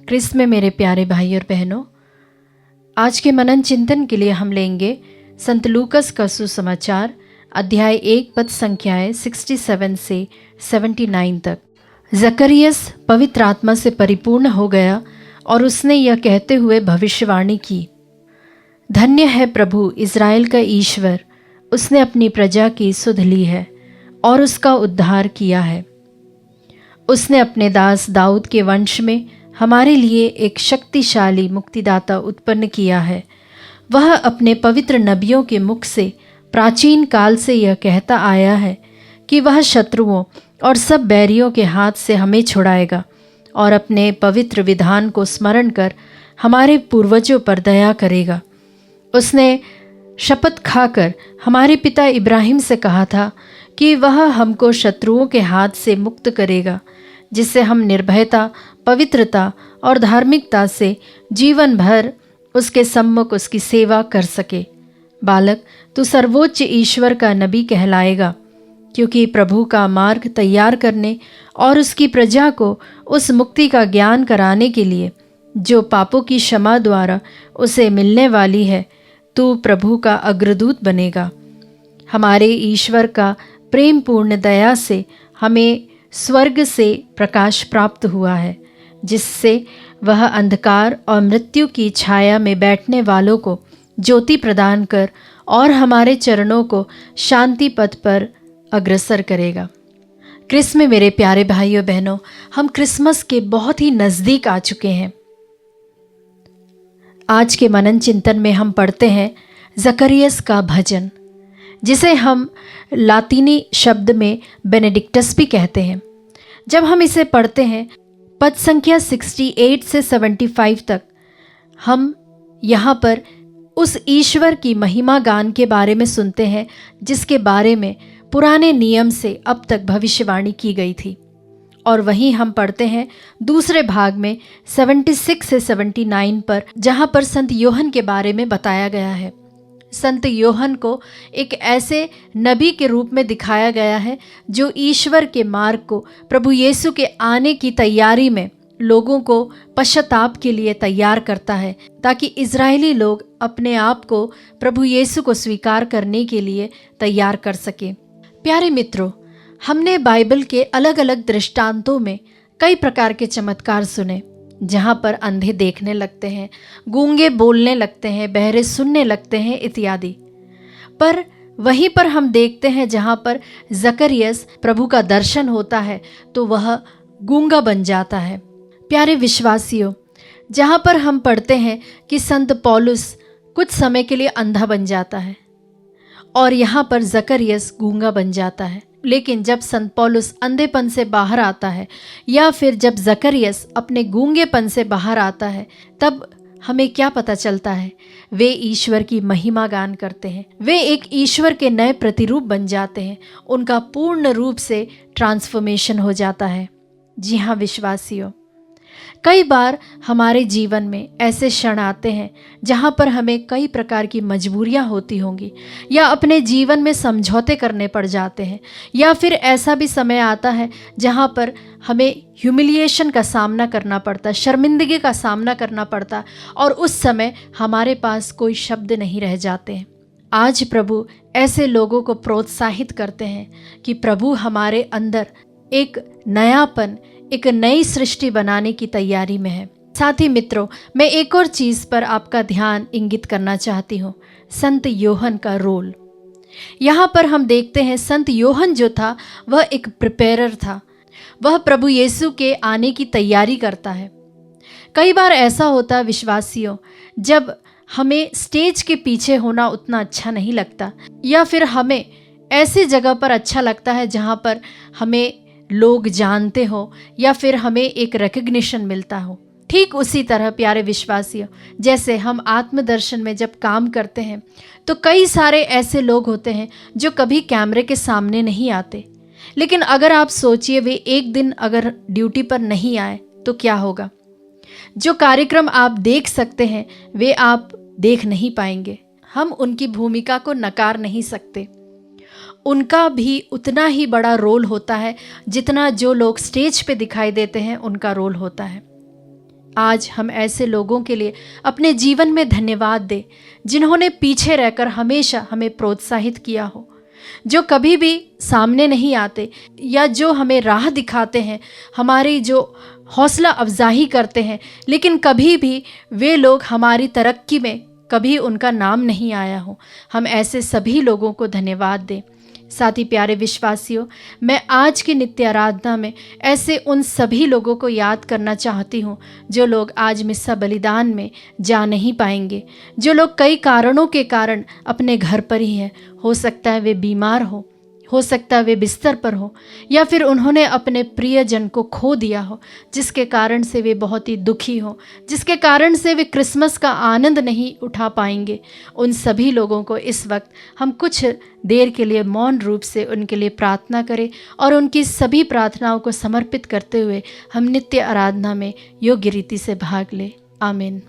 क्रिस्त में मेरे प्यारे भाई और बहनों, आज के मनन चिंतन के लिए हम लेंगे संत लूकस का सुसमाचार अध्याय 1 पद संख्याएं 67 से 79 तक। जकरियस पवित्र आत्मा से परिपूर्ण हो गया और उसने यह कहते हुए भविष्यवाणी की, धन्य है प्रभु इज़राइल का ईश्वर, उसने अपनी प्रजा की सुध ली है और उसका उद्धार किया है। उसने अपने दास दाऊद के वंश में हमारे लिए एक शक्तिशाली मुक्तिदाता उत्पन्न किया है। वह अपने पवित्र नबियों के मुख से प्राचीन काल से यह कहता आया है कि वह शत्रुओं और सब बैरियों के हाथ से हमें छुड़ाएगा और अपने पवित्र विधान को स्मरण कर हमारे पूर्वजों पर दया करेगा। उसने शपथ खाकर हमारे पिता इब्राहिम से कहा था कि वह हमको शत्रुओं के हाथ से मुक्त करेगा, जिससे हम निर्भयता, पवित्रता और धार्मिकता से जीवन भर उसके सम्मुख उसकी सेवा कर सके। बालक, तू सर्वोच्च ईश्वर का नबी कहलाएगा, क्योंकि प्रभु का मार्ग तैयार करने और उसकी प्रजा को उस मुक्ति का ज्ञान कराने के लिए जो पापों की क्षमा द्वारा उसे मिलने वाली है, तू प्रभु का अग्रदूत बनेगा। हमारे ईश्वर का प्रेम पूर्ण दया से हमें स्वर्ग से प्रकाश प्राप्त हुआ है, जिससे वह अंधकार और मृत्यु की छाया में बैठने वालों को ज्योति प्रदान कर और हमारे चरणों को शांति पथ पर अग्रसर करेगा। क्रिस्त में मेरे प्यारे भाइयों बहनों, हम क्रिसमस के बहुत ही नज़दीक आ चुके हैं। आज के मनन चिंतन में हम पढ़ते हैं जकरियस का भजन, जिसे हम लातीनी शब्द में बेनेडिक्टस भी कहते हैं। जब हम इसे पढ़ते हैं पद संख्या 68 से 75 तक, हम यहाँ पर उस ईश्वर की महिमा गान के बारे में सुनते हैं जिसके बारे में पुराने नियम से अब तक भविष्यवाणी की गई थी। और वहीं हम पढ़ते हैं दूसरे भाग में 76 से 79 पर, जहाँ पर संत यूहन्ना के बारे में बताया गया है। संत यूहन्ना को एक ऐसे नबी के रूप में दिखाया गया है जो ईश्वर के मार्ग को, प्रभु यीशु के आने की तैयारी में लोगों को पश्चाताप के लिए तैयार करता है, ताकि इजरायली लोग अपने आप को प्रभु यीशु को स्वीकार करने के लिए तैयार कर सके। प्यारे मित्रों, हमने बाइबल के अलग अलग दृष्टांतों में कई प्रकार के चमत्कार सुने, जहाँ पर अंधे देखने लगते हैं, गूंगे बोलने लगते हैं, बहरे सुनने लगते हैं इत्यादि। पर वहीं पर हम देखते हैं जहाँ पर जकरियस प्रभु का दर्शन होता है तो वह गूंगा बन जाता है। प्यारे विश्वासियों, जहाँ पर हम पढ़ते हैं कि संत पौलुस कुछ समय के लिए अंधा बन जाता है और यहाँ पर जकरियस गूंगा बन जाता है। लेकिन जब संत पौलुस अंधेपन से बाहर आता है या फिर जब जकरियस अपने गूंगेपन से बाहर आता है, तब हमें क्या पता चलता है? वे ईश्वर की महिमा गान करते हैं। वे एक ईश्वर के नए प्रतिरूप बन जाते हैं। उनका पूर्ण रूप से ट्रांसफॉर्मेशन हो जाता है। जी हाँ विश्वासियों, कई बार हमारे जीवन में ऐसे क्षण आते हैं जहाँ पर हमें कई प्रकार की मजबूरियाँ होती होंगी, या अपने जीवन में समझौते करने पड़ जाते हैं, या फिर ऐसा भी समय आता है जहाँ पर हमें ह्यूमिलिएशन का सामना करना पड़ता, शर्मिंदगी का सामना करना पड़ता, और उस समय हमारे पास कोई शब्द नहीं रह जाते हैं। आज प्रभु ऐसे लोगों को प्रोत्साहित करते हैं कि प्रभु हमारे अंदर एक नयापन, एक नई सृष्टि बनाने की तैयारी में है। साथ ही मित्रों, मैं एक और चीज़ पर आपका ध्यान इंगित करना चाहती हूँ, संत यूहन्ना का रोल। यहाँ पर हम देखते हैं संत यूहन्ना जो था वह एक प्रिपेरर था। वह प्रभु यीशु के आने की तैयारी करता है। कई बार ऐसा होता है विश्वासियों, जब हमें स्टेज के पीछे होना उतना अच्छा नहीं लगता, या फिर हमें ऐसी जगह पर अच्छा लगता है जहाँ पर हमें लोग जानते हो या फिर हमें एक रिकग्निशन मिलता हो। ठीक उसी तरह प्यारे विश्वासियों, जैसे हम आत्मदर्शन में जब काम करते हैं तो कई सारे ऐसे लोग होते हैं जो कभी कैमरे के सामने नहीं आते, लेकिन अगर आप सोचिए वे एक दिन अगर ड्यूटी पर नहीं आए तो क्या होगा? जो कार्यक्रम आप देख सकते हैं वे आप देख नहीं पाएंगे। हम उनकी भूमिका को नकार नहीं सकते। उनका भी उतना ही बड़ा रोल होता है जितना जो लोग स्टेज पे दिखाई देते हैं उनका रोल होता है। आज हम ऐसे लोगों के लिए अपने जीवन में धन्यवाद दें जिन्होंने पीछे रहकर हमेशा हमें प्रोत्साहित किया हो, जो कभी भी सामने नहीं आते या जो हमें राह दिखाते हैं, हमारी जो हौसला अफजाई करते हैं, लेकिन कभी भी वे लोग हमारी तरक्की में कभी उनका नाम नहीं आया हो। हम ऐसे सभी लोगों को धन्यवाद दें। साथ ही प्यारे विश्वासियों, मैं आज की नित्य आराधना में ऐसे उन सभी लोगों को याद करना चाहती हूँ जो लोग आज मिस्सा बलिदान में जा नहीं पाएंगे, जो लोग कई कारणों के कारण अपने घर पर ही हैं। हो सकता है वे बीमार हो सकता है वे बिस्तर पर हो, या फिर उन्होंने अपने प्रियजन को खो दिया हो, जिसके कारण से वे बहुत ही दुखी हो, जिसके कारण से वे क्रिसमस का आनंद नहीं उठा पाएंगे। उन सभी लोगों को इस वक्त हम कुछ देर के लिए मौन रूप से उनके लिए प्रार्थना करें और उनकी सभी प्रार्थनाओं को समर्पित करते हुए हम नित्य आराधना में योग्य रीति से भाग लें। आमीन।